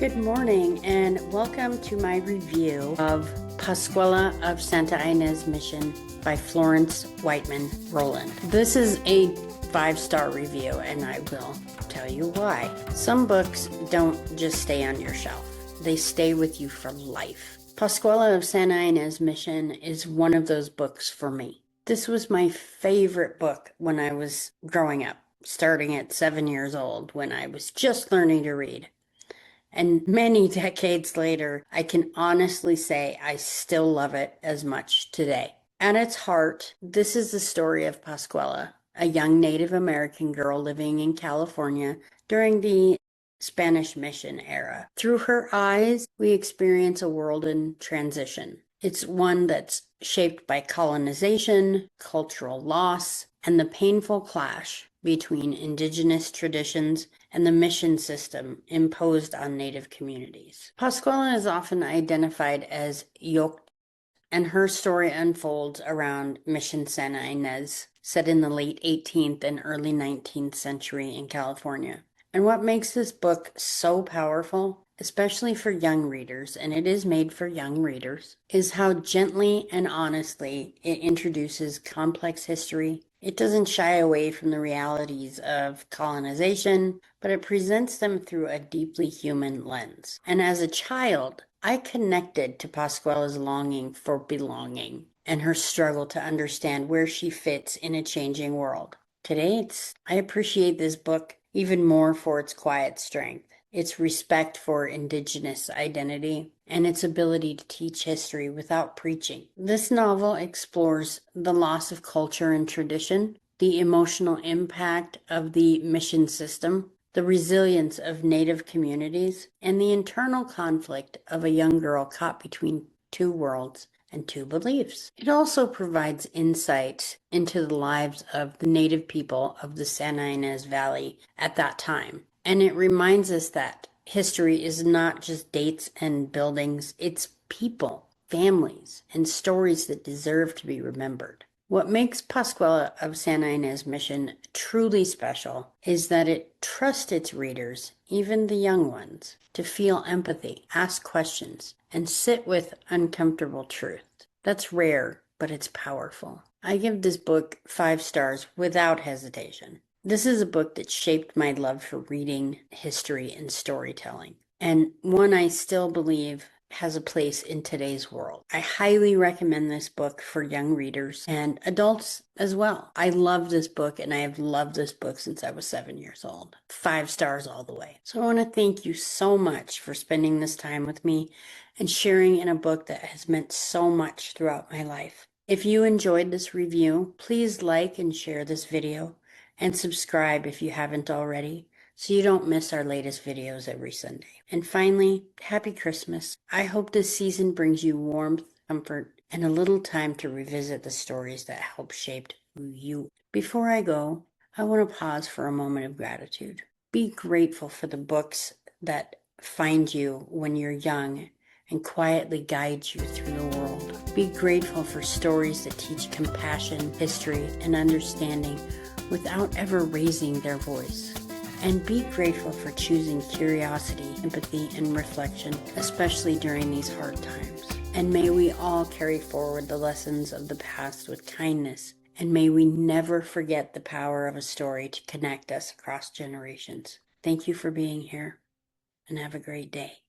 Good morning and welcome to my review of Pasquale of Santa Ynez Mission by Florence Whiteman Rowland. This is a 5-star review and I will tell you why. Some books don't just stay on your shelf. They stay with you for life. Pasquale of Santa Ynez Mission is one of those books for me. This was my favorite book when I was growing up, starting at 7 years old when I was just learning to read. And many decades later, I can honestly say I still love it as much today. At its heart, this is the story of Pasquale, a young Native American girl living in California during the Spanish mission era. Through her eyes, we experience a world in transition. It's one that's shaped by colonization, cultural loss, and the painful clash between indigenous traditions and the mission system imposed on Native communities. Pasquale is often identified as yoked, and her story unfolds around Mission Santa Ynez, set in the late 18th and early 19th century in California. And what makes this book so powerful, especially for young readers, and it is made for young readers, is how gently and honestly it introduces complex history. It doesn't shy away from the realities of colonization, but it presents them through a deeply human lens. And as a child, I connected to Pasquale's longing for belonging and her struggle to understand where she fits in a changing world. Today, I appreciate this book even more for its quiet strength, its respect for indigenous identity, and its ability to teach history without preaching. This novel explores the loss of culture and tradition, the emotional impact of the mission system, the resilience of Native communities, and the internal conflict of a young girl caught between two worlds and two beliefs. It also provides insight into the lives of the Native people of the Santa Ynez Valley at that time. And it reminds us that history is not just dates and buildings, it's people, families, and stories that deserve to be remembered. What makes Pasquale of Santa Ynez Mission truly special is that it trusts its readers, even the young ones, to feel empathy, ask questions, and sit with uncomfortable truth. That's rare, but it's powerful. I give this book 5 stars without hesitation. This is a book that shaped my love for reading, history, and storytelling, and one I still believe has a place in today's world. I highly recommend this book for young readers and adults as well. I love this book and I have loved this book since I was 7 years old. 5 stars all the way. So I want to thank you so much for spending this time with me and sharing in a book that has meant so much throughout my life. If you enjoyed this review, please like and share this video and subscribe if you haven't already, so you don't miss our latest videos every Sunday. And finally, Happy Christmas. I hope this season brings you warmth, comfort, and a little time to revisit the stories that helped shape you. Before I go, I want to pause for a moment of gratitude. Be grateful for the books that find you when you're young and quietly guide you through the world. Be grateful for stories that teach compassion, history, and understanding without ever raising their voice. And be grateful for choosing curiosity, empathy, and reflection, especially during these hard times. And may we all carry forward the lessons of the past with kindness, and may we never forget the power of a story to connect us across generations. Thank you for being here, and have a great day.